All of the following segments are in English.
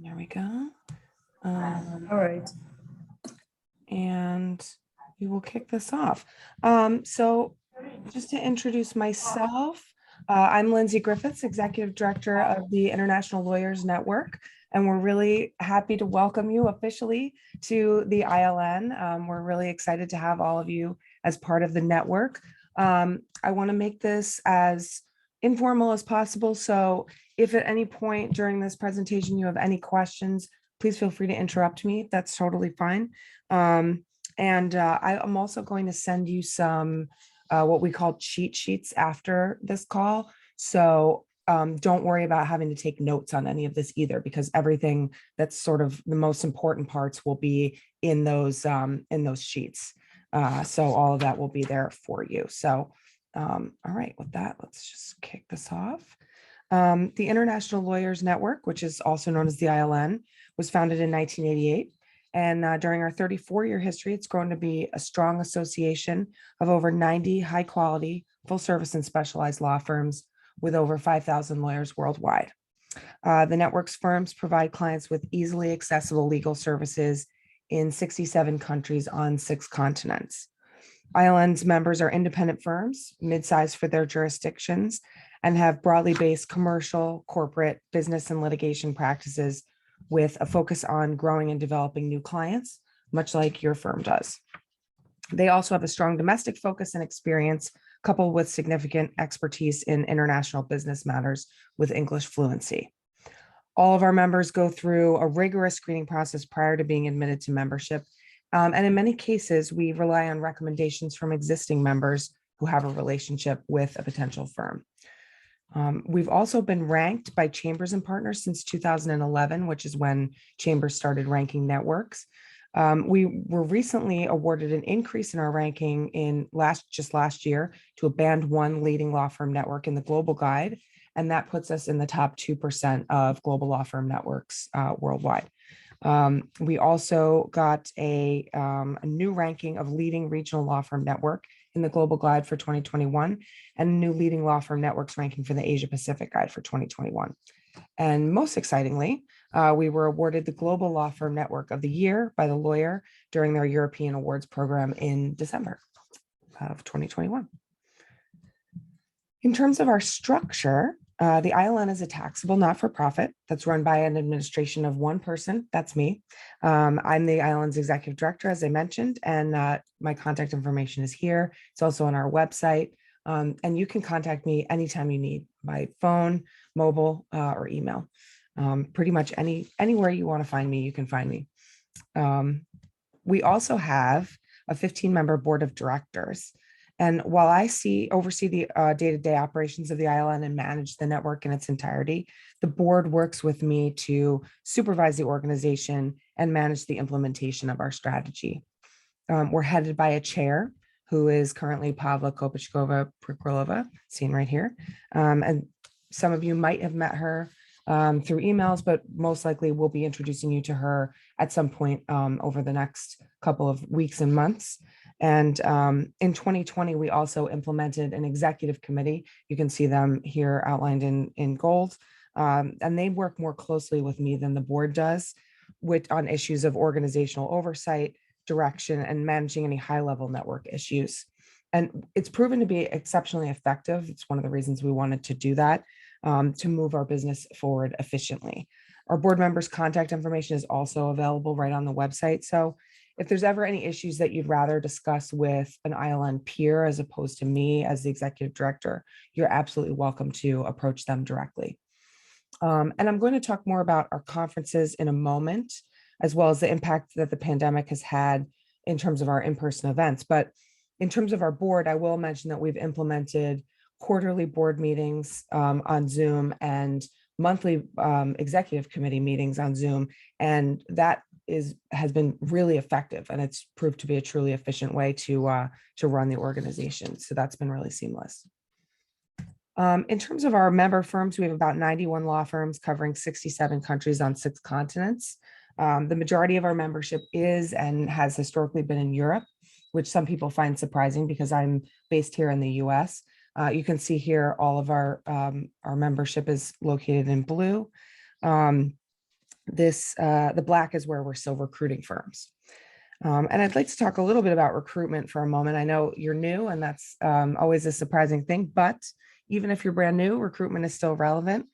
There we go. All right. And we will kick this off. So just to introduce myself, I'm Lindsay Griffiths, Executive Director of the International Lawyers Network, and we're really happy to welcome you officially to the ILN. We're really excited to have all of you as part of the network. I want to make this as informal as possible, so if at any point during this presentation you have any questions, please feel free to interrupt me. That's totally fine. I'm also going to send you some what we call cheat sheets after this call. So don't worry about having to take notes on any of this either, because everything that's sort of the most important parts will be in those sheets. So all of that will be there for you. So all right, with that, let's just kick this off. The International Lawyers Network, which is also known as the ILN, was founded in 1988. And during our 34-year history, it's grown to be a strong association of over 90 high-quality, full-service and specialized law firms with over 5,000 lawyers worldwide. The network's firms provide clients with easily accessible legal services in 67 countries on 6 continents. ILN's members are independent firms, mid-sized for their jurisdictions, and have broadly based commercial, corporate, business, and litigation practices with a focus on growing and developing new clients, much like your firm does. They also have a strong domestic focus and experience, coupled with significant expertise in international business matters with English fluency. All of our members go through a rigorous screening process prior to being admitted to membership. And in many cases, we rely on recommendations from existing members who have a relationship with a potential firm. We've also been ranked by Chambers and Partners since 2011, which is when Chambers started ranking networks. We were recently awarded an increase in our ranking in just last year to a band 1 leading law firm network in the Global Guide. And that puts us in the top 2% of global law firm networks worldwide. We also got a new ranking of leading regional law firm network in the Global Guide for 2021, and a new leading law firm networks ranking for the Asia Pacific Guide for 2021. And most excitingly, we were awarded the Global Law Firm Network of the Year by The Lawyer during their European Awards program in December of 2021. In terms of our structure, the ILN is a taxable not-for-profit that's run by an administration of one person. That's me. I'm the ILN's executive director, as I mentioned, and my contact information is here. It's also on our website. And you can contact me anytime you need, by phone, mobile, or email. Pretty much anywhere you want to find me, you can find me. We also have a 15-member board of directors. And while I oversee the day-to-day operations of the ILN and manage the network in its entirety, the board works with me to supervise the organization and manage the implementation of our strategy. We're headed by a chair, who is currently Pavla Kopachkova-Prikrylova, seen right here. And some of you might have met her through emails, but most likely we'll be introducing you to her at some point over the next couple of weeks and months. And in 2020, we also implemented an executive committee. You can see them here outlined in gold. And they work more closely with me than the board does on issues of organizational oversight, direction, and managing any high-level network issues. And it's proven to be exceptionally effective. It's one of the reasons we wanted to do that, to move our business forward efficiently. Our board members' contact information is also available right on the website. So if there's ever any issues that you'd rather discuss with an ILN peer as opposed to me as the executive director, you're absolutely welcome to approach them directly. And I'm going to talk more about our conferences in a moment, as well as the impact that the pandemic has had in terms of our in-person events. But in terms of our board, I will mention that we've implemented quarterly board meetings on Zoom and monthly executive committee meetings on Zoom. And that has been really effective, and it's proved to be a truly efficient way to run the organization. So that's been really seamless. In terms of our member firms, we have about 91 law firms covering 67 countries on 6 continents. The majority of our membership is and has historically been in Europe, which some people find surprising because I'm based here in the US. You can see here all of our membership is located in blue. the black is where we're still recruiting firms. And I'd like to talk a little bit about recruitment for a moment. I know you're new, and that's always a surprising thing, but even if you're brand new, recruitment is still relevant.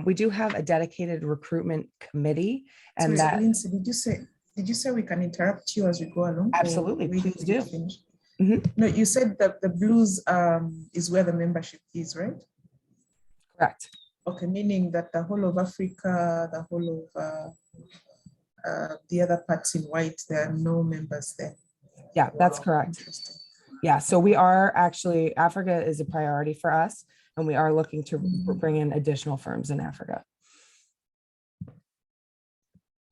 We do have a dedicated recruitment committee, and Sorry, that Lindsay, did you say we can interrupt you as we go along? absolutely, please do. Mhm. No, you said that the blues is where the membership is, right? Correct. Okay, meaning that the whole of Africa, the whole of the other parts in white, there are no members there. Yeah, that's correct. Yeah, so we are actually, Africa is a priority for us, and we are looking to bring in additional firms in Africa.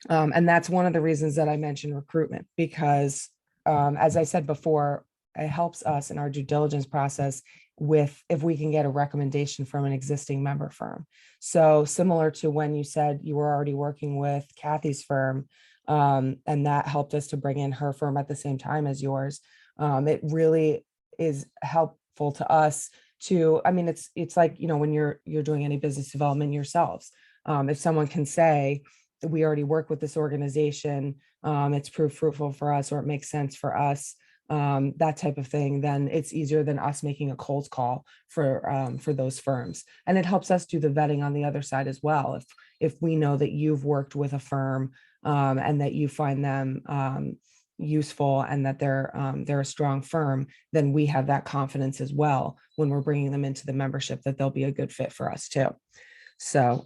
And that's one of the reasons that I mentioned recruitment, because as I said before, it helps us in our due diligence process with if we can get a recommendation from an existing member firm. So similar to when you said you were already working with Kathy's firm, and that helped us to bring in her firm at the same time as yours. It really is helpful to us to, I mean, it's like, you know, when you're doing any business development yourselves, if someone can say, we already work with this organization, it's proved fruitful for us, or it makes sense for us, that type of thing, then it's easier than us making a cold call for those firms. And it helps us do the vetting on the other side as well. If we know that you've worked with a firm and that you find them useful and that they're a strong firm, then we have that confidence as well when we're bringing them into the membership that they'll be a good fit for us too. So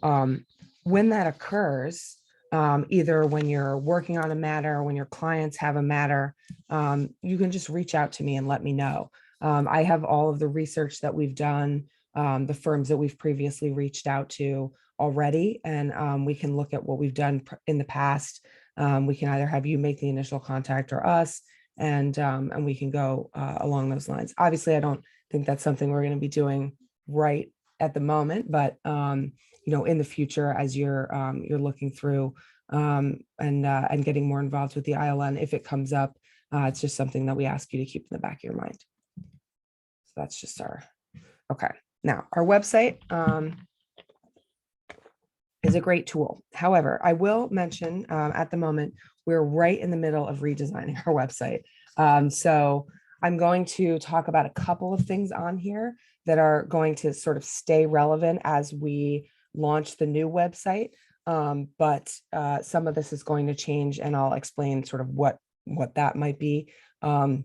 when that occurs, either when you're working on a matter, when your clients have a matter, you can just reach out to me and let me know. I have all of the research that we've done, the firms that we've previously reached out to already, and we can look at what we've done in the past. We can either have you make the initial contact or us, and we can go along those lines. Obviously, I don't think that's something we're going to be doing right at the moment, but you know, in the future, as you're looking through and getting more involved with the ILN, if it comes up, it's just something that we ask you to keep in the back of your mind. So that's just okay. Now, our website is a great tool. However, I will mention at the moment, we're right in the middle of redesigning our website. So I'm going to talk about a couple of things on here that are going to sort of stay relevant as we launch the new website. But some of this is going to change, and I'll explain sort of what that might be and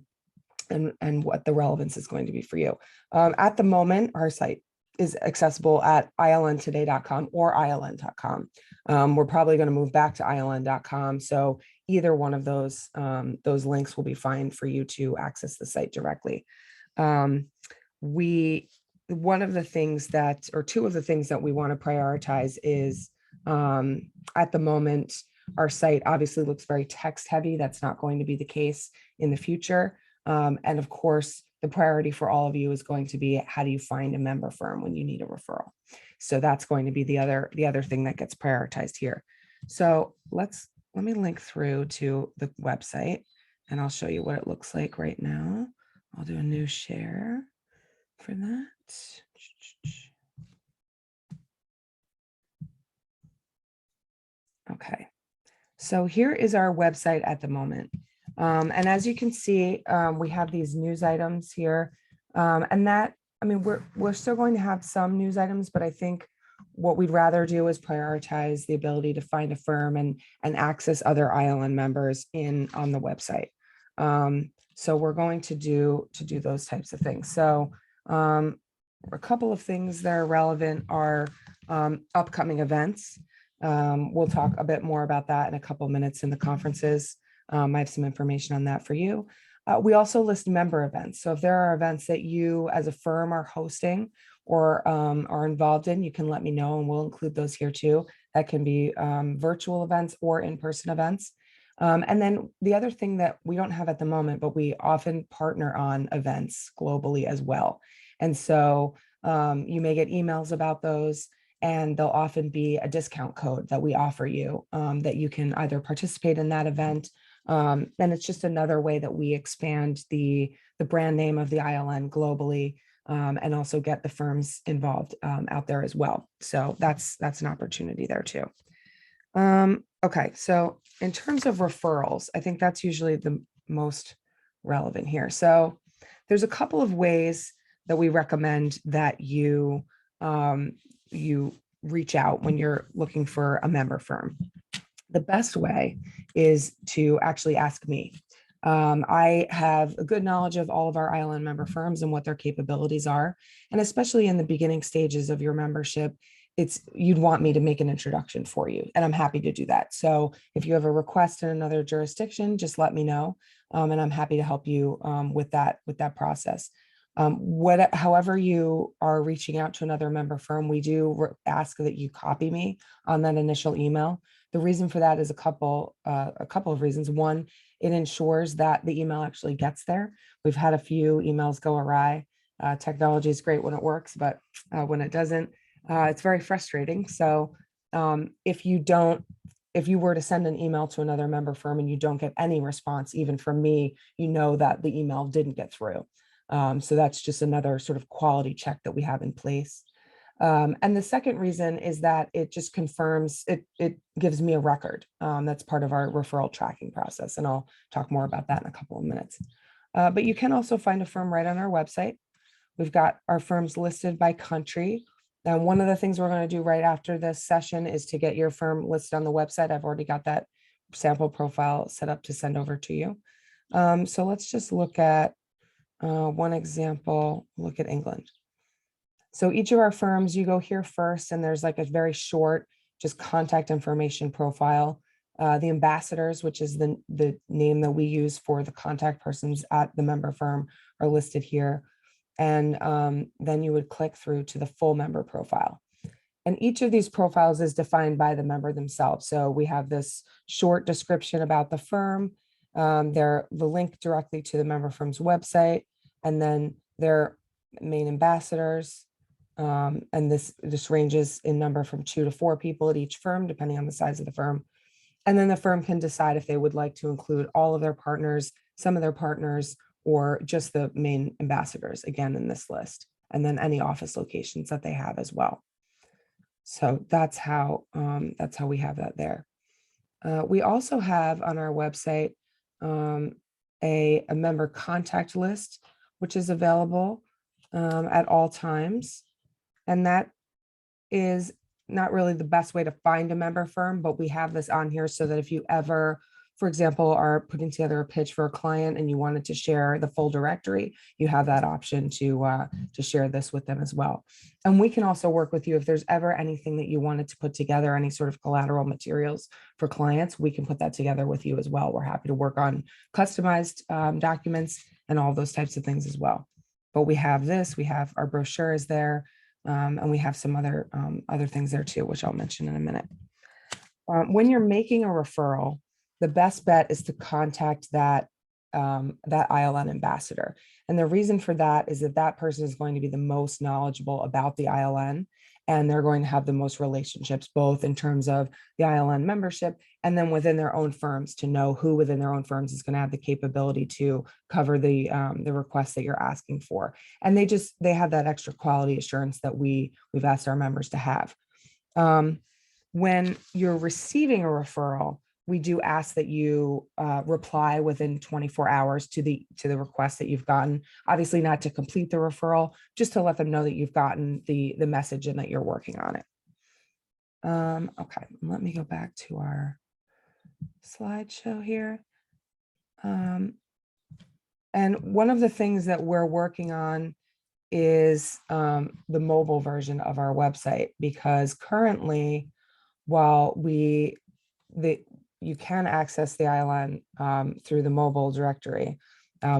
what the relevance is going to be for you. At the moment, our site is accessible at ilntoday.com or iln.com. We're probably going to move back to iln.com. So either one of those links will be fine for you to access the site directly. One of the things that, or two of the things that we want to prioritize is at the moment, our site obviously looks very text heavy. That's not going to be the case in the future. And of course, the priority for all of you is going to be, how do you find a member firm when you need a referral? So that's going to be the other thing that gets prioritized here. So let me link through to the website, and I'll show you what it looks like right now. I'll do a new share for that. Okay, so here is our website at the moment. And as you can see, we have these news items here. And that, I mean, we're still going to have some news items, but I think what we'd rather do is prioritize the ability to find a firm and access other ILN members on the website. So we're going to do those types of things. So a couple of things that are relevant are upcoming events. We'll talk a bit more about that in a couple of minutes in the conferences. I have some information on that for you. We also list member events. So if there are events that you as a firm are hosting or are involved in, you can let me know and we'll include those here too. That can be virtual events or in-person events. And then the other thing that we don't have at the moment, but we often partner on events globally as well. And so you may get emails about those, and there'll often be a discount code that we offer you that you can either participate in that event. And it's just another way that we expand the brand name of the ILN globally, and also get the firms involved out there as well. So that's an opportunity there too. Okay, so in terms of referrals, I think that's usually the most relevant here. So there's a couple of ways that we recommend that you reach out when you're looking for a member firm. The best way is to actually ask me. I have a good knowledge of all of our ILN member firms and what their capabilities are. And especially in the beginning stages of your membership, you'd want me to make an introduction for you, and I'm happy to do that. So if you have a request in another jurisdiction, just let me know, and I'm happy to help you with that process. However you are reaching out to another member firm, we do ask that you copy me on that initial email. The reason for that is a couple of reasons. One, it ensures that the email actually gets there. We've had a few emails go awry. Technology is great when it works, but when it doesn't, it's very frustrating. So if you were to send an email to another member firm and you don't get any response, even from me, you know that the email didn't get through. So that's just another sort of quality check that we have in place. And the second reason is that it just confirms, it gives me a record. That's part of our referral tracking process. And I'll talk more about that in a couple of minutes. But you can also find a firm right on our website. We've got our firms listed by country. And one of the things we're going to do right after this session is to get your firm listed on the website. I've already got that sample profile set up to send over to you. So let's just look at one example, look at England. So each of our firms, you go here first, and there's like a very short, just contact information profile. The ambassadors, which is the name that we use for the contact persons at the member firm, are listed here. And then you would click through to the full member profile. And each of these profiles is defined by the member themselves. So we have this short description about the firm, the link directly to the member firm's website, and then their main ambassadors. And this ranges in number from 2 to 4 people at each firm, depending on the size of the firm. And then the firm can decide if they would like to include all of their partners, some of their partners, or just the main ambassadors, again, in this list, and then any office locations that they have as well. So that's how we have that there. We also have on our website a member contact list, which is available at all times. And that is not really the best way to find a member firm, but we have this on here so that if you ever, for example, are putting together a pitch for a client and you wanted to share the full directory, you have that option to share this with them as well. And we can also work with you if there's ever anything that you wanted to put together, any sort of collateral materials for clients, we can put that together with you as well. We're happy to work on customized documents and all those types of things as well. But we have this, we have our brochure is there. And we have some other things there too, which I'll mention in a minute. When you're making a referral, the best bet is to contact that ILN ambassador. And the reason for that is that person is going to be the most knowledgeable about the ILN, and they're going to have the most relationships, both in terms of the ILN membership and then within their own firms, to know who within their own firms is going to have the capability to cover the requests that you're asking for. And they have that extra quality assurance that we've asked our members to have. When you're receiving a referral, we do ask that you reply within 24 hours to the request that you've gotten. Obviously not to complete the referral, just to let them know that you've gotten the message and that you're working on it. Okay, let me go back to our slideshow here. And one of the things that we're working on is the mobile version of our website, because currently, while you can access the ILN through the mobile directory,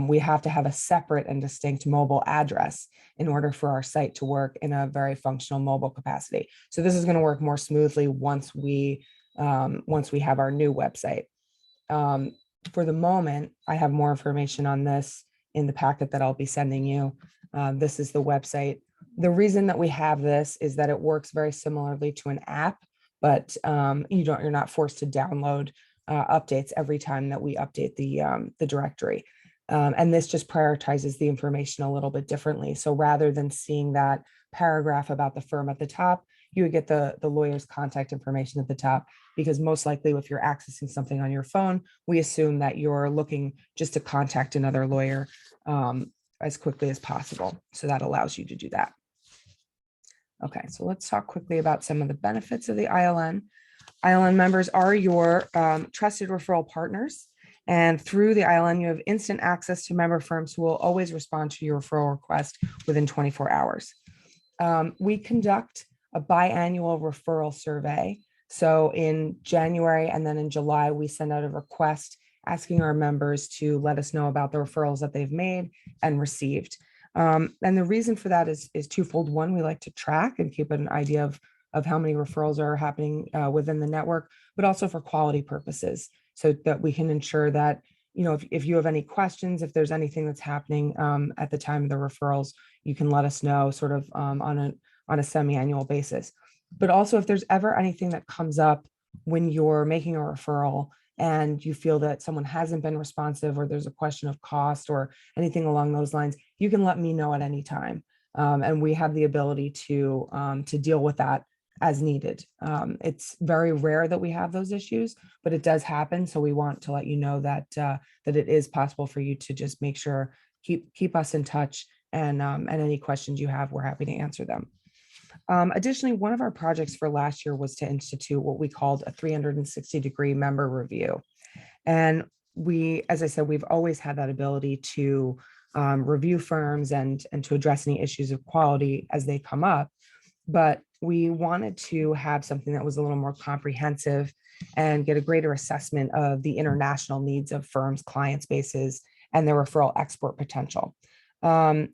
we have to have a separate and distinct mobile address in order for our site to work in a very functional mobile capacity. So this is going to work more smoothly once we have our new website. For the moment, I have more information on this in the packet that I'll be sending you. This is the website. The reason that we have this is that it works very similarly to an app, but you're not forced to download updates every time that we update the directory. And this just prioritizes the information a little bit differently. So rather than seeing that paragraph about the firm at the top, you would get the lawyer's contact information at the top, because most likely if you're accessing something on your phone, we assume that you're looking just to contact another lawyer as quickly as possible. So that allows you to do that. Okay, so let's talk quickly about some of the benefits of the ILN. ILN members are your trusted referral partners. And through the ILN, you have instant access to member firms who will always respond to your referral request within 24 hours. We conduct a biannual referral survey. So in January and then in July, we send out a request asking our members to let us know about the referrals that they've made and received. And the reason for that is twofold. One, we like to track and keep an idea of how many referrals are happening within the network, but also for quality purposes, so that we can ensure that, you know, if you have any questions, if there's anything that's happening at the time of the referrals, you can let us know sort of on a semi-annual basis. But also if there's ever anything that comes up when you're making a referral and you feel that someone hasn't been responsive, or there's a question of cost or anything along those lines, you can let me know at any time. And we have the ability to deal with that as needed. It's very rare that we have those issues, but it does happen. So we want to let you know that that it is possible for you to just make sure, keep us in touch, and any questions you have, we're happy to answer them. Additionally, one of our projects for last year was to institute what we called a 360-degree member review. And we, as I said, we've always had that ability to review firms and to address any issues of quality as they come up. But we wanted to have something that was a little more comprehensive and get a greater assessment of the international needs of firms, client bases, and their referral export potential.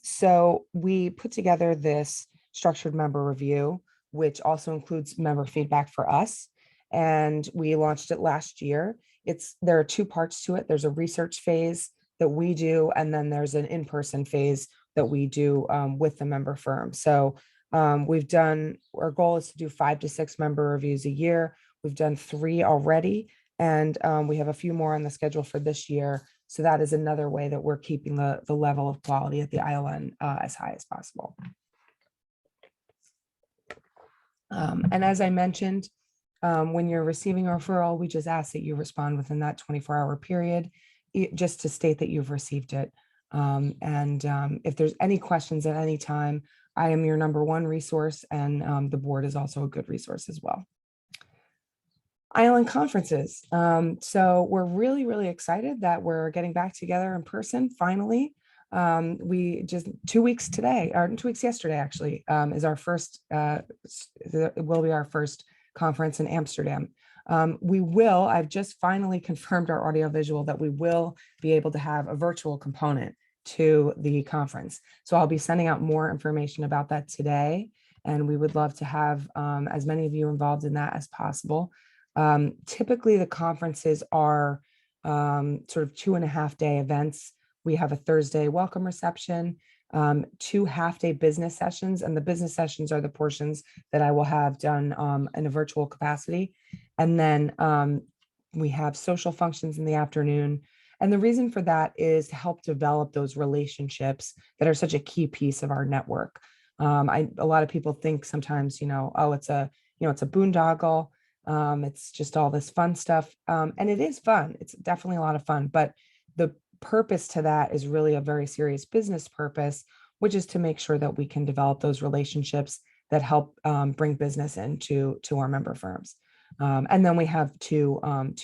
So we put together this structured member review, which also includes member feedback for us. And we launched it last year. There are two parts to it. There's a research phase that we do, and then there's an in-person phase that we do with the member firm. So our goal is to do 5 to 6 member reviews a year. We've done 3 already, and we have a few more on the schedule for this year. So that is another way that we're keeping the level of quality at the ILN as high as possible. And as I mentioned, when you're receiving a referral, we just ask that you respond within that 24-hour period, just to state that you've received it. If there's any questions at any time, I am your #1 resource, and the board is also a good resource as well. ILN conferences. So we're really, really excited that we're getting back together in person finally. We just 2 weeks today, or 2 weeks yesterday, actually, is our first, it will be our first conference in Amsterdam. I've just finally confirmed our audiovisual that we will be able to have a virtual component to the conference. So I'll be sending out more information about that today, and we would love to have as many of you involved in that as possible. Typically, the conferences are sort of 2.5-day events. We have a Thursday welcome reception, 2 half-day business sessions, and the business sessions are the portions that I will have done in a virtual capacity. And then we have social functions in the afternoon. And the reason for that is to help develop those relationships that are such a key piece of our network. A lot of people think sometimes, oh, it's a boondoggle. It's just all this fun stuff. And it is fun. It's definitely a lot of fun. But the purpose to that is really a very serious business purpose, which is to make sure that we can develop those relationships that help bring business into our member firms. And then we have two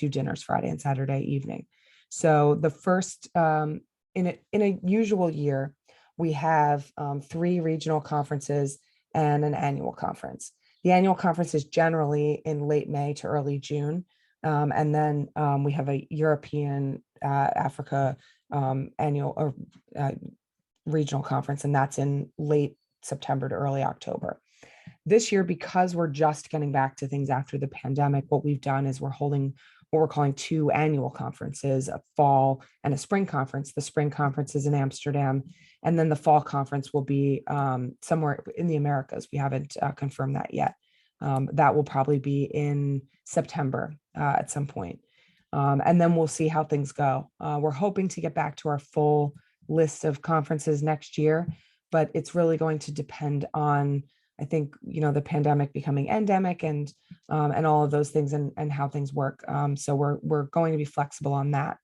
dinners, Friday and Saturday evening. So the first, in a usual year, we have 3 regional conferences and an annual conference. The annual conference is generally in late May to early June. And then we have a European Africa annual or regional conference, and that's in late September to early October. This year, because we're just getting back to things after the pandemic, what we've done is we're holding what we're calling 2 annual conferences, a fall and a spring conference. The spring conference is in Amsterdam, and then the fall conference will be somewhere in the Americas. We haven't confirmed that yet. That will probably be in September at some point. And then we'll see how things go. We're hoping to get back to our full list of conferences next year, but it's really going to depend on, I think, the pandemic becoming endemic and all of those things and how things work. So we're going to be flexible on that.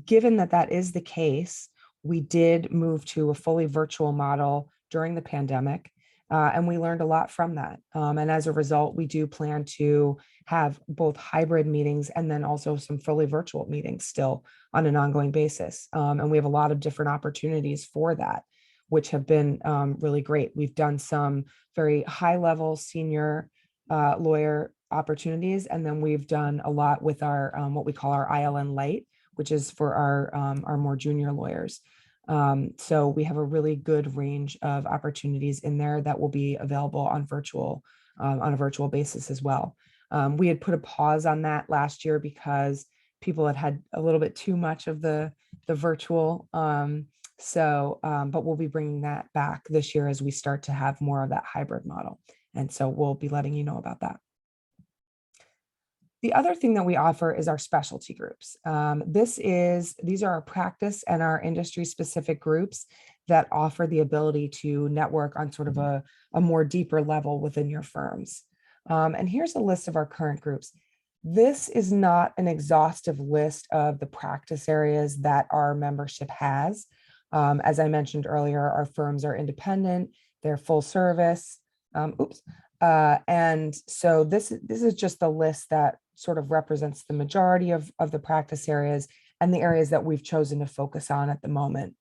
Given that that is the case, we did move to a fully virtual model during the pandemic, and we learned a lot from that. And as a result, we do plan to have both hybrid meetings and then also some fully virtual meetings still on an ongoing basis. And we have a lot of different opportunities for that, which have been really great. We've done some very high level senior lawyer opportunities, and then we've done a lot with our what we call our ILN Lite, which is for our more junior lawyers. So we have a really good range of opportunities in there that will be available on a virtual basis as well. We had put a pause on that last year because people had a little bit too much of the virtual. But we'll be bringing that back this year as we start to have more of that hybrid model. And so we'll be letting you know about that. The other thing that we offer is our specialty groups. These are our practice and our industry specific groups that offer the ability to network on sort of a more deeper level within your firms. And here's a list of our current groups. This is not an exhaustive list of the practice areas that our membership has. As I mentioned earlier, our firms are independent, they're full service. And so this is just the list that sort of represents the majority of the practice areas and the areas that we've chosen to focus on at the moment.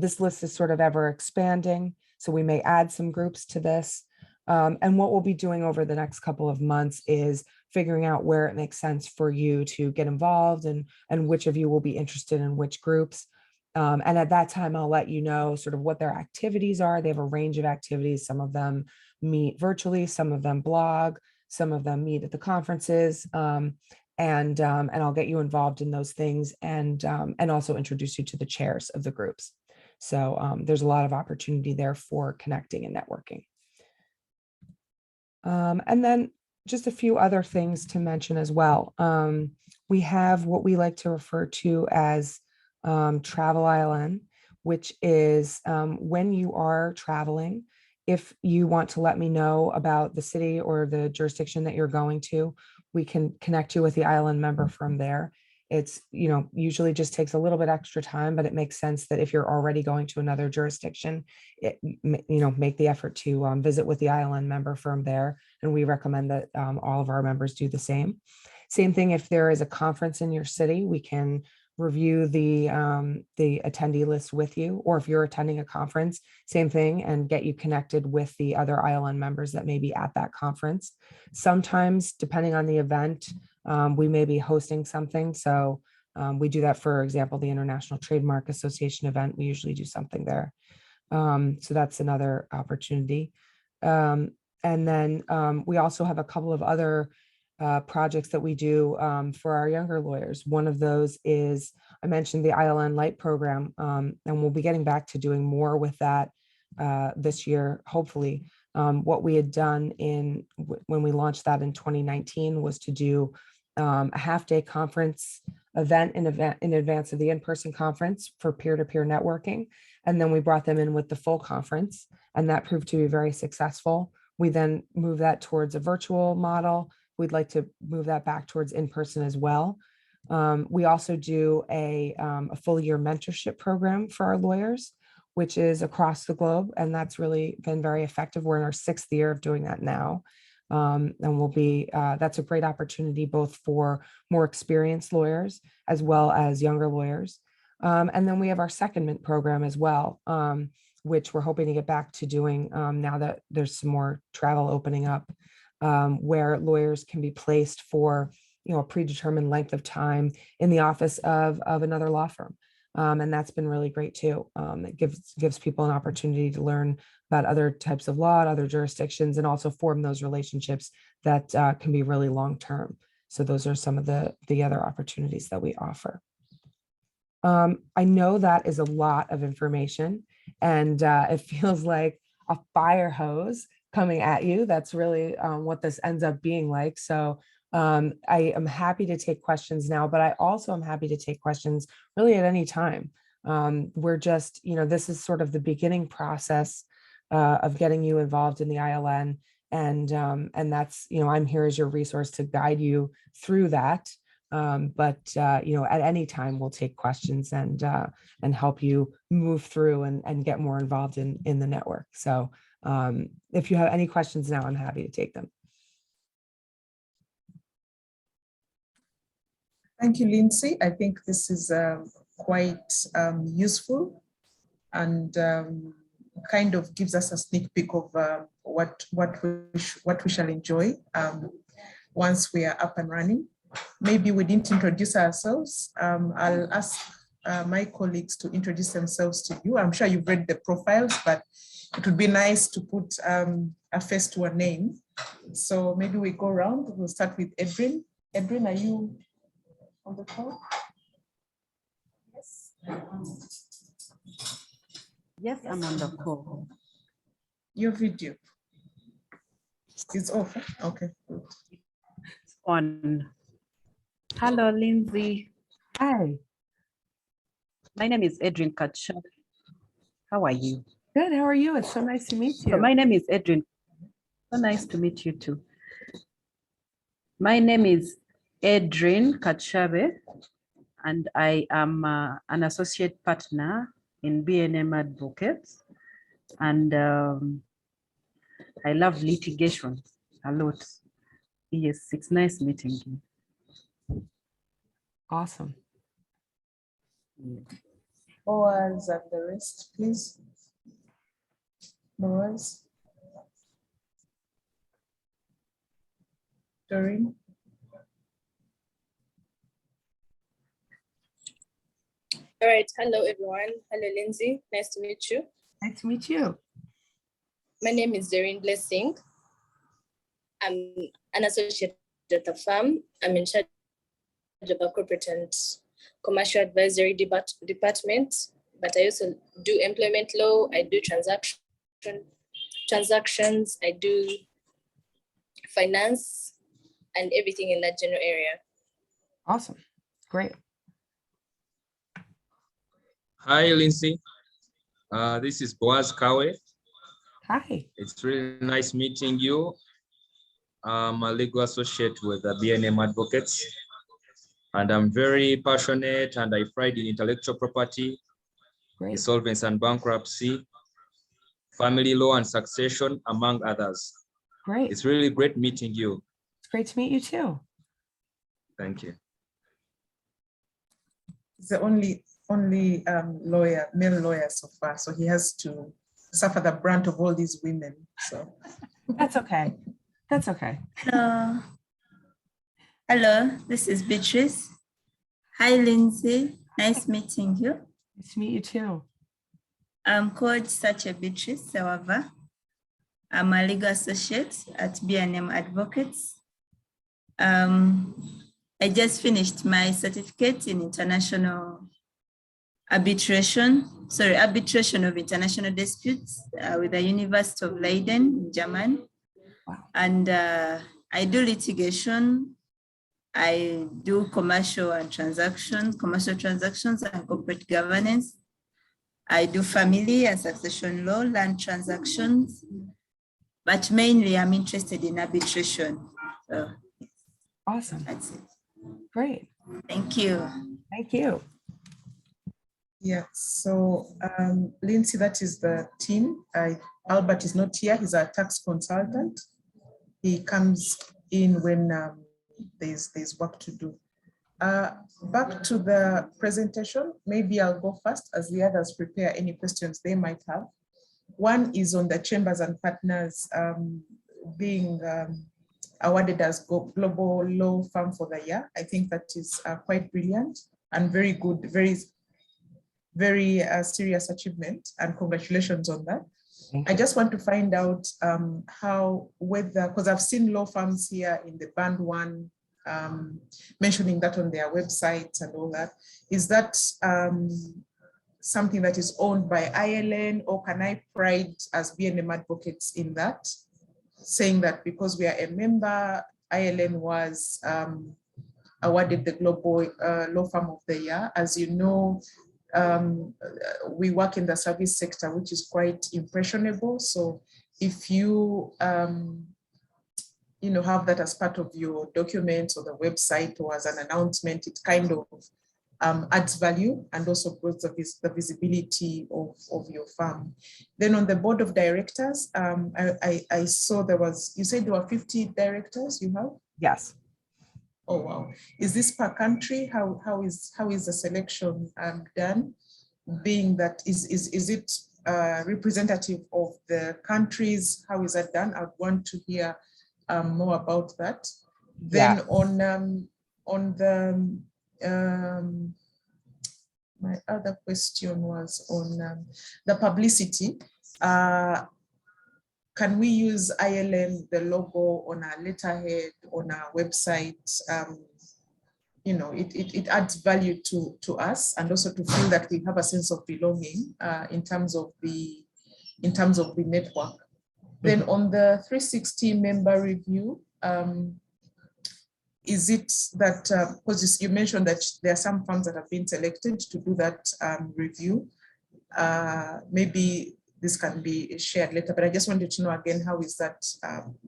This list is sort of ever expanding, so we may add some groups to this. And what we'll be doing over the next couple of months is figuring out where it makes sense for you to get involved and which of you will be interested in which groups. And at that time, I'll let you know sort of what their activities are. They have a range of activities. Some of them meet virtually, some of them blog, some of them meet at the conferences. And I'll get you involved in those things and also introduce you to the chairs of the groups. So there's a lot of opportunity there for connecting and networking. And then just a few other things to mention as well. We have what we like to refer to as Travel ILN, which is when you are traveling, if you want to let me know about the city or the jurisdiction that you're going to, we can connect you with the ILN member from there. It's, usually just takes a little bit extra time, but it makes sense that if you're already going to another jurisdiction, make the effort to visit with the ILN member from there. And we recommend that all of our members do the same. Same thing, if there is a conference in your city, we can review the attendee list with you, or if you're attending a conference, same thing, and get you connected with the other ILN members that may be at that conference. Sometimes, depending on the event, we may be hosting something. So we do that, for example, the International Trademark Association event, we usually do something there. So that's another opportunity. And then we also have a couple of other projects that we do for our younger lawyers. One of those is, I mentioned the ILN Lite program, and we'll be getting back to doing more with that this year, hopefully. What we had done when we launched that in 2019 was to do a half-day conference event in advance of the in-person conference for peer-to-peer networking. And then we brought them in with the full conference, and that proved to be very successful. We then moved that towards a virtual model. We'd like to move that back towards in-person as well. We also do a full year mentorship program for our lawyers, which is across the globe, and that's really been very effective. We're in our 6th year of doing that now. And that's a great opportunity both for more experienced lawyers as well as younger lawyers. And then we have our secondment program as well, which we're hoping to get back to doing now that there's some more travel opening up, where lawyers can be placed for a predetermined length of time in the office of another law firm. And that's been really great too. It gives people an opportunity to learn about other types of law, other jurisdictions, and also form those relationships that can be really long-term. So those are some of the other opportunities that we offer. I know that is a lot of information, and it feels like a fire hose coming at you. That's really what this ends up being like. So I am happy to take questions now, but I also am happy to take questions really at any time. We're just, this is sort of the beginning process of getting you involved in the ILN. And that's, I'm here as your resource to guide you through that. But at any time we'll take questions and help you move through and get more involved in the network. So if you have any questions now, I'm happy to take them. Thank you, Lindsay. I think this is quite useful and kind of gives us a sneak peek of what we shall enjoy once we are up and running. Maybe we didn't introduce ourselves. I'll ask my colleagues to introduce themselves to you. I'm sure you've read the profiles, but it would be nice to put a face to a name. So maybe we go around. We'll start with Edrin. Edrin, are you on the call? Yes. Yes, I'm on the call. Your video is off. Okay. On. Hello, Lindsay. Hi. My name is Adrian Katsha. How are you? Good. How are you? It's so nice to meet you. So my name is Adrian. So nice to meet you too. My name is Adrian Katshabe, and I am an associate partner in BNM Advocates. And I love litigation a lot. Yes, it's nice meeting you. Awesome. Boaz and the rest, please. Boaz. Doreen. All right. Hello, everyone. Hello, Lindsay. Nice to meet you. Nice to meet you. My name is Doreen Blessing. I'm an associate at the firm. I'm in charge of a corporate and commercial advisory department, but I also do employment law. I do transactions. I do finance and everything in that general area. Awesome. Great. Hi, Lindsay. This is Boaz Kawe. Hi. It's really nice meeting you. I'm a legal associate with the BNM Advocates, and I'm very passionate and I pride in intellectual property, Great. insolvency and bankruptcy, family law and succession, among others. Great. It's really great meeting you. It's great to meet you too. Thank you. He's the only male lawyer so far, so he has to suffer the brunt of all these women. So That's okay. That's okay. Hello. Hello, this is Beatrice. Hi, Lindsay. Nice meeting you. Nice to meet you too. I'm called Sacha Beatrice Sawava. I'm a legal associate at BNM Advocates. I just finished my certificate in international arbitration of international disputes with the University of Leiden in Germany. Wow. And I do litigation. I do commercial transactions and corporate governance. I do family and succession law, land transactions, but mainly I'm interested in arbitration. So Awesome. that's it. Great. Thank you. Thank you. yeah, so Lindsay, that is the team. Albert is not here. He's a tax consultant. He comes in when there's work to do. Back to the presentation, maybe I'll go first as the others prepare any questions they might have. One is on the chambers and partners being awarded as Global Law Firm for the year. I think that is quite brilliant and very good, very serious achievement, and congratulations on that. I just want to find out because I've seen law firms here in the band one mentioning that on their websites and all that. Is that something that is owned by ILN, or can I pride as BNM Advocates in that, saying that because we are a member, ILN was awarded the Global Law Firm of the Year? As you know, we work in the service sector, which is quite impressionable. So if you, have that as part of your documents or the website or as an announcement, it kind of adds value and also grows the visibility of your firm. Then on the board of directors, I saw you said there were 50 directors you have? Yes. Oh, wow. Is this per country? How is the selection done? Being that, is it representative of the countries? How is that done? I'd want to hear more about that. Then on the, my other question was on the publicity. Can we use ILN, the logo, on our letterhead, on our website? It adds value to us, and also to feel that we have a sense of belonging in terms of the network. Then on the 360 member review, is it that, because you mentioned that there are some firms that have been selected to do that review, maybe this can be shared later, but I just wanted to know again, how is that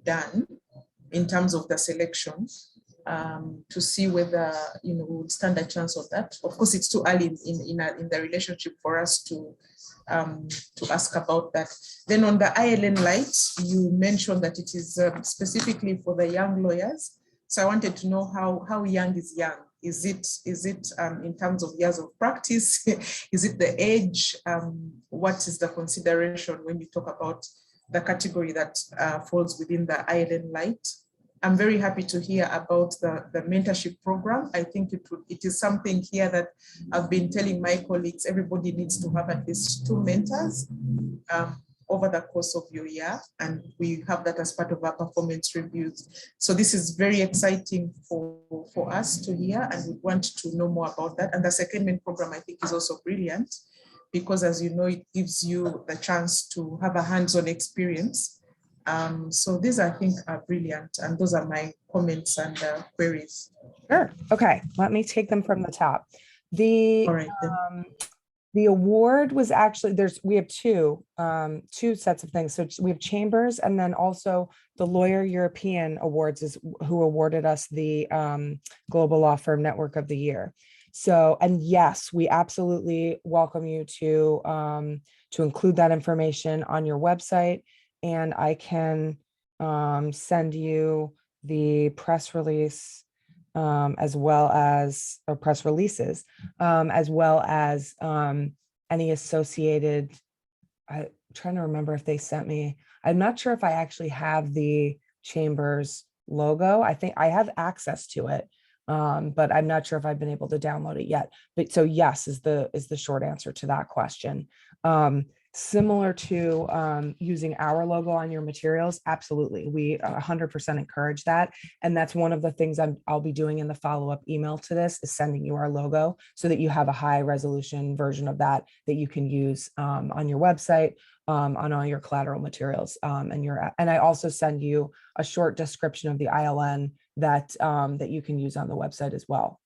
done in terms of the selection, to see whether we would stand a chance of that. Of course, it's too early in the relationship for us to ask about that. Then on the ILN Light, you mentioned that it is specifically for the young lawyers. So I wanted to know how young is young. Is it in terms of years of practice? Is it the age? What is the consideration when you talk about the category that falls within the ILN Light? I'm very happy to hear about the mentorship program. I think it is something here that I've been telling my colleagues, everybody needs to have at least 2 mentors over the course of your year. And we have that as part of our performance reviews. So this is very exciting for us to hear, and we want to know more about that. And the secondment program, I think, is also brilliant, because as you know, it gives you the chance to have a hands-on experience. So these, I think, are brilliant, and those are my comments and queries. Sure. Okay, let me take them from the top. All right, then. The award was actually, we have two sets of things. So we have chambers, and then also the Lawyer European Awards is who awarded us the Global Law Firm Network of the Year. So, and yes, we absolutely welcome you to include that information on your website, and I can send you the press release as well as, or press releases, as well as any associated, I'm trying to remember if they sent me, I'm not sure if I actually have the Chambers logo. I think I have access to it, but I'm not sure if I've been able to download it yet. But so yes, is the short answer to that question. Similar to using our logo on your materials, absolutely. We 100% encourage that. And that's one of the things I'll be doing in the follow-up email to this, is sending you our logo so that you have a high resolution version of that you can use on your website, on all your collateral materials. And I also send you a short description of the ILN that you can use on the website as well.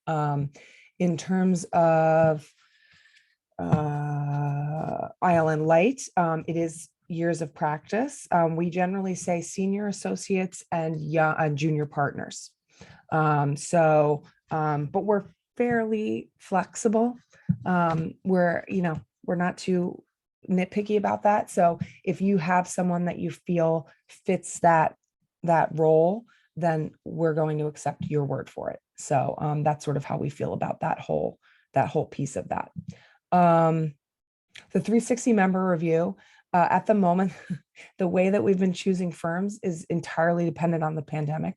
In terms of ILN Light, it is years of practice. We generally say senior associates and junior partners. But we're fairly flexible. We're not too nitpicky about that. So if you have someone that you feel fits that role, then we're going to accept your word for it. So that's sort of how we feel about that whole piece of that. The 360 member review, at the moment, the way that we've been choosing firms is entirely dependent on the pandemic.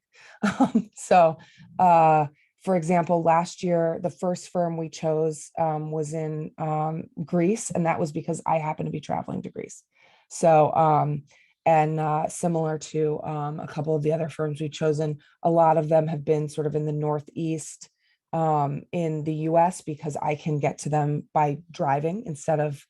For example, last year, the first firm we chose was in Greece, and that was because I happened to be traveling to Greece. So, similar to a couple of the other firms we've chosen, a lot of them have been sort of in the Northeast in the US, because I can get to them by driving instead of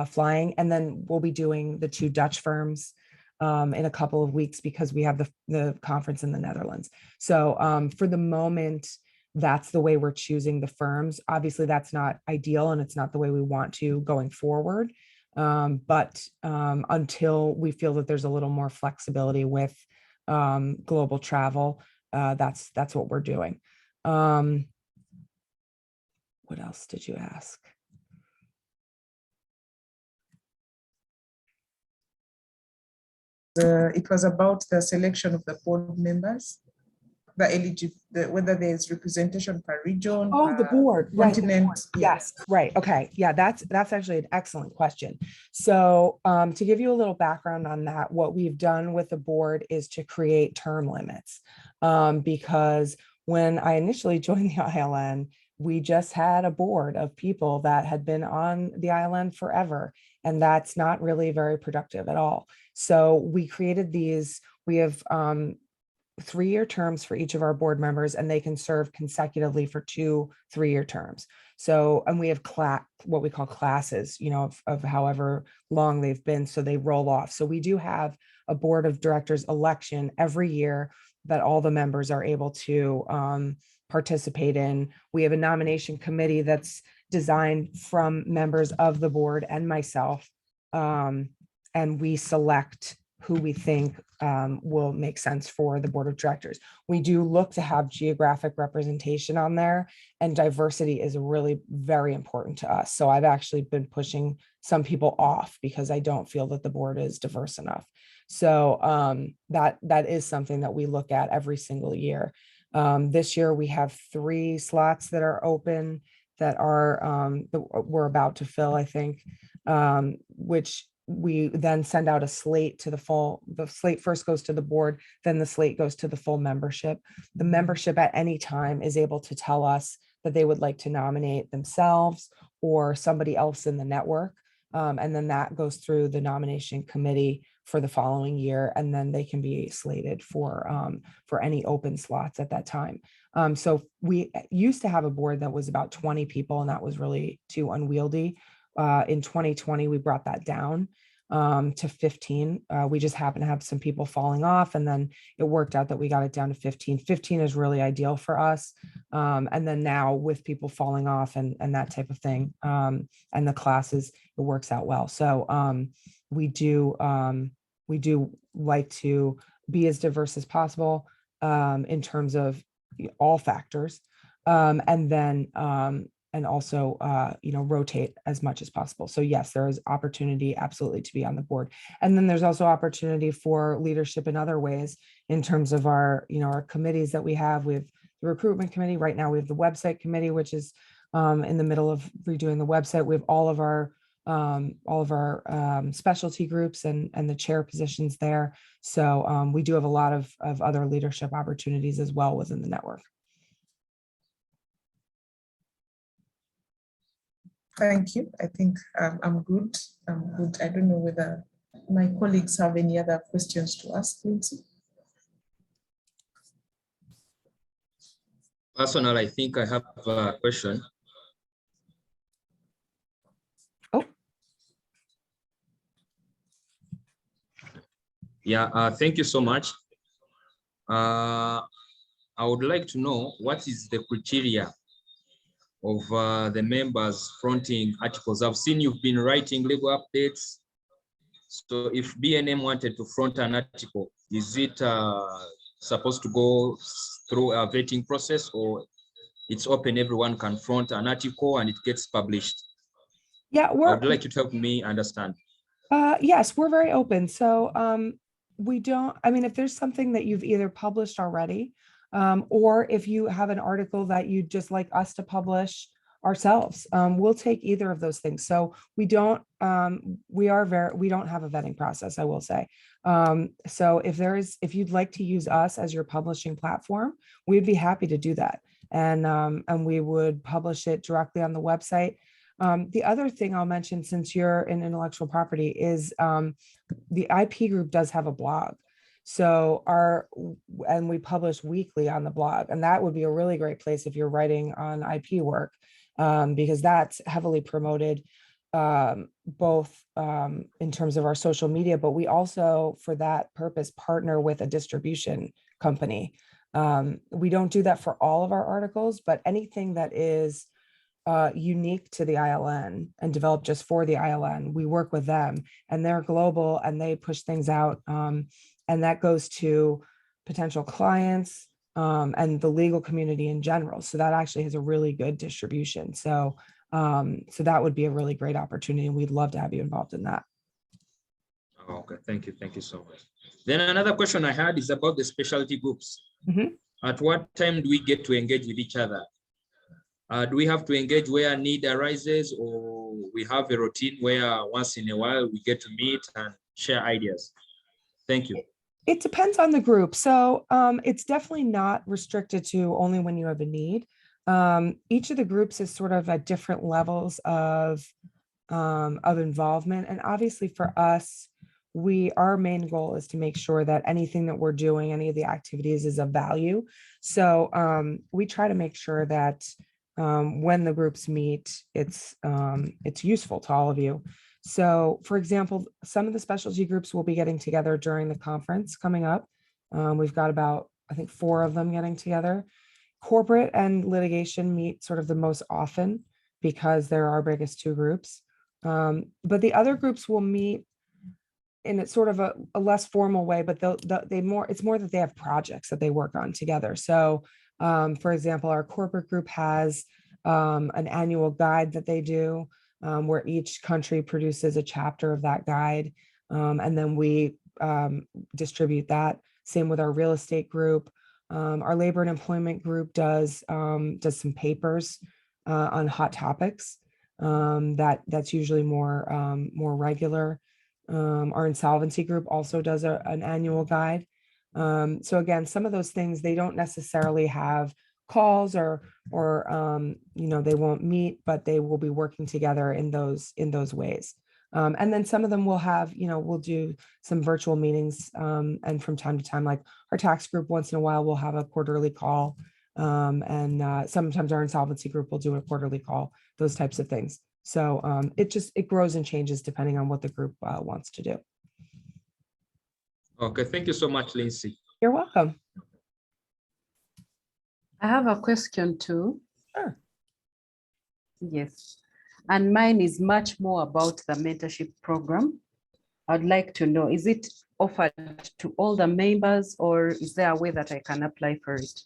flying. And then we'll be doing the 2 Dutch firms in a couple of weeks, because we have the conference in the Netherlands. So for the moment, that's the way we're choosing the firms. Obviously, that's not ideal and it's not the way we want to going forward. But until we feel that there's a little more flexibility with global travel, that's what we're doing. What else did you ask? It was about the selection of the board members, whether there's representation per region, Oh, the per board, right? continent. Yeah. Yes, right. Okay. Yeah, that's actually an excellent question. So to give you a little background on that, what we've done with the board is to create term limits. Because when I initially joined the ILN, we just had a board of people that had been on the ILN forever, and that's not really very productive at all. So we created these, we have 3-year terms for each of our board members, and they can serve consecutively for 2 3-year terms. So, and we have what we call classes, you know, of however long they've been, so they roll off. So we do have a board of directors election every year that all the members are able to participate in. We have a nomination committee that's designed from members of the board and myself, and we select who we think will make sense for the board of directors. We do look to have geographic representation on there, and diversity is really very important to us. So I've actually been pushing some people off because I don't feel that the board is diverse enough. So that is something that we look at every single year. This year we have 3 slots that are open that are we're about to fill, I think, which we then send out a slate to the slate first goes to the board, then the slate goes to the full membership. The membership at any time is able to tell us that they would like to nominate themselves or somebody else in the network. And then that goes through the nomination committee for the following year, and then they can be slated for any open slots at that time. So we used to have a board that was about 20 people, and that was really too unwieldy. In 2020, we brought that down to 15. We just happened to have some people falling off, and then it worked out that we got it down to 15. 15 is really ideal for us. And then now with people falling off and that type of thing, and the classes, it works out well. So we do like to be as diverse as possible in terms of all factors. And then and also, rotate as much as possible. So yes, there is opportunity absolutely to be on the board. And then there's also opportunity for leadership in other ways in terms of our committees that we have. We have the recruitment committee. Right now we have the website committee, which is in the middle of redoing the website. We have all of our specialty groups and the chair positions there. So we do have a lot of other leadership opportunities as well within the network. Thank you. I think I'm good. I don't know whether my colleagues have any other questions to ask, Lindsay. Personal, I think I have a question. Oh. Yeah, thank you so much. I would like to know what is the criteria of the members fronting articles. I've seen you've been writing legal updates. So if BNM wanted to front an article, is it supposed to go through a vetting process, or it's open, everyone can front an article and it gets published? Yeah, I would like you to help me understand. Yes, we're very open. So we don't, I mean, if there's something that you've either published already, or if you have an article that you'd just like us to publish ourselves, we'll take either of those things. So we don't have a vetting process, I will say. So if you'd like to use us as your publishing platform, we'd be happy to do that. And we would publish it directly on the website. The other thing I'll mention, since you're in intellectual property, is the IP group does have a blog. So and we publish weekly on the blog, and that would be a really great place if you're writing on IP work, because that's heavily promoted, both in terms of our social media, but we also, for that purpose, partner with a distribution company. We don't do that for all of our articles, but anything that is unique to the ILN and developed just for the ILN, we work with them, and they're global and they push things out. And that goes to potential clients and the legal community in general. So that actually has a really good distribution. So that would be a really great opportunity, and we'd love to have you involved in that. Okay, thank you so much. Then another question I had is about the specialty groups. Mhm. At what time do we get to engage with each other? Do we have to engage where need arises, or we have a routine where once in a while we get to meet and share ideas? Thank you. It depends on the group. So it's definitely not restricted to only when you have a need. Each of the groups is sort of at different levels of involvement. And obviously for us, our main goal is to make sure that anything that we're doing, any of the activities is of value. So we try to make sure that when the groups meet, it's useful to all of you. So for example, some of the specialty groups will be getting together during the conference coming up. We've got about, I think, 4 of them getting together. Corporate and litigation meet sort of the most often because they're our biggest 2 groups. But the other groups will meet in a sort of a less formal way, but it's more that they have projects that they work on together. So for example, our corporate group has an annual guide that they do where each country produces a chapter of that guide. And then we distribute that. Same with our real estate group. Our labor and employment group does some papers on hot topics. That's usually more regular. Our insolvency group also does an annual guide. So again, some of those things, they don't necessarily have calls or they won't meet, but they will be working together in those ways. And then some of them will have, we'll do some virtual meetings. And from time to time, like our tax group, once in a while, we'll have a quarterly call. And sometimes our insolvency group will do a quarterly call, those types of things. So it grows and changes depending on what the group wants to do. Okay, thank you so much, Lindsay. You're welcome. I have a question too. Sure. Yes. And mine is much more about the mentorship program. I'd like to know, is it offered to all the members, or is there a way that I can apply for it?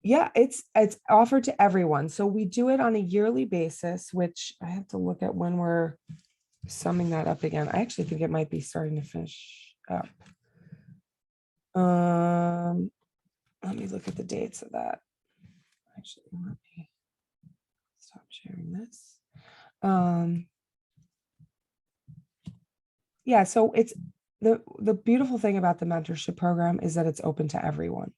Yeah, it's offered to everyone. So we do it on a yearly basis, which I have to look at when we're summing that up again. I actually think it might be starting to finish up. Let me look at the dates of that. Actually, let me stop sharing this. Yeah, so it's the beautiful thing about the mentorship program is that it's open to everyone.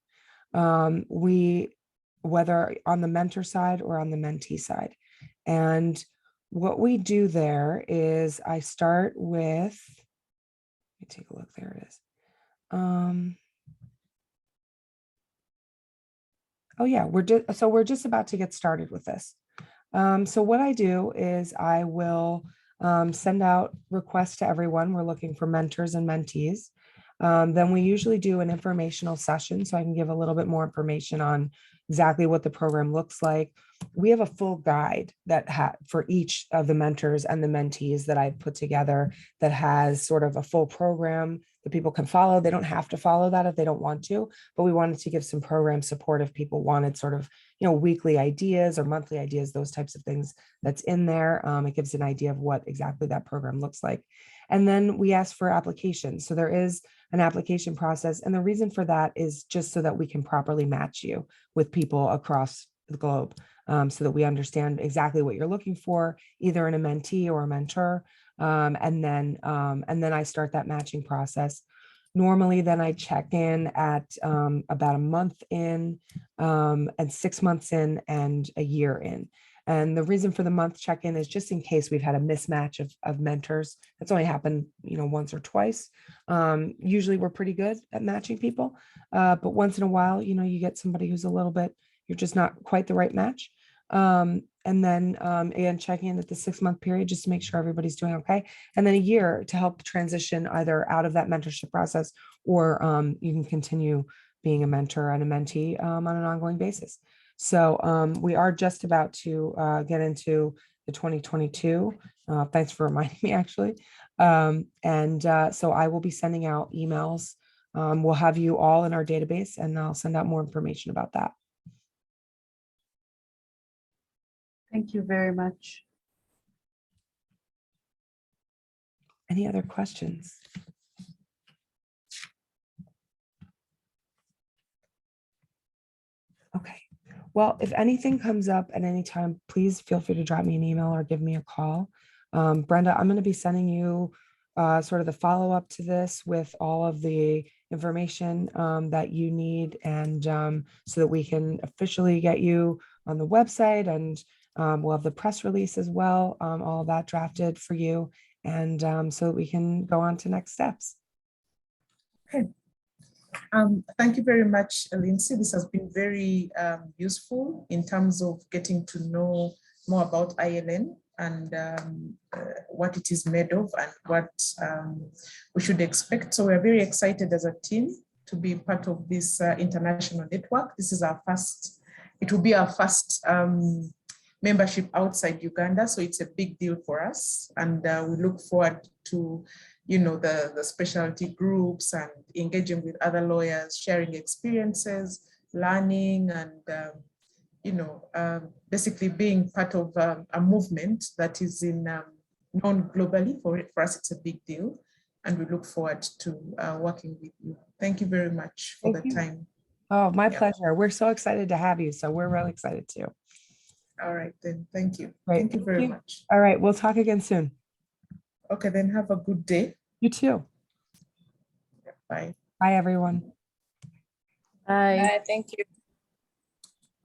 Whether on the mentor side or on the mentee side. And what we do there is I start with, let me take a look, there it is. Oh yeah, we're just about to get started with this. So what I do is I will send out requests to everyone. We're looking for mentors and mentees. Then we usually do an informational session so I can give a little bit more information on exactly what the program looks like. We have a full guide that for each of the mentors and the mentees that I've put together that has sort of a full program that people can follow. They don't have to follow that if they don't want to, but we wanted to give some program support if people wanted sort of, weekly ideas or monthly ideas, those types of things that's in there. It gives an idea of what exactly that program looks like. And then we ask for applications. So there is an application process. And the reason for that is just so that we can properly match you with people across the globe so that we understand exactly what you're looking for, either in a mentee or a mentor. And then I start that matching process. Normally, then I check in at about a month in and 6 months in and a year in. And the reason for the month check-in is just in case we've had a mismatch of mentors. That's only happened, once or twice. Usually we're pretty good at matching people. But once in a while, you get somebody who's a little bit, you're just not quite the right match. And then again, checking in at the 6-month period just to make sure everybody's doing okay. And then a year to help transition either out of that mentorship process or you can continue being a mentor and a mentee on an ongoing basis. So we are just about to get into the 2022. Thanks for reminding me, actually. So I will be sending out emails. We'll have you all in our database, and I'll send out more information about that. Thank you very much. Any other questions? Okay. Well, if anything comes up at any time, please feel free to drop me an email or give me a call. Brenda, I'm going to be sending you sort of the follow-up to this with all of the information that you need, and so that we can officially get you on the website, and we'll have the press release as well, all of that drafted for you, and so that we can go on to next steps. Okay. Thank you very much, Lindsay. This has been very useful in terms of getting to know more about ILN and what it is made of and what we should expect. So we're very excited as a team to be part of this international network. This is our first, it will be our first membership outside Uganda. So it's a big deal for us. And we look forward to the specialty groups and engaging with other lawyers, sharing experiences, learning, and basically being part of a movement that is known globally. For us, it's a big deal, and we look forward to working with you. Thank you very much for the time. Oh, my pleasure. We're so excited to have you. So we're really excited too. All right, then. Thank you. Great. Thank you very much. All right. We'll talk again soon. Okay, then have a good day. You too. Bye. Bye, everyone. Bye. Thank you.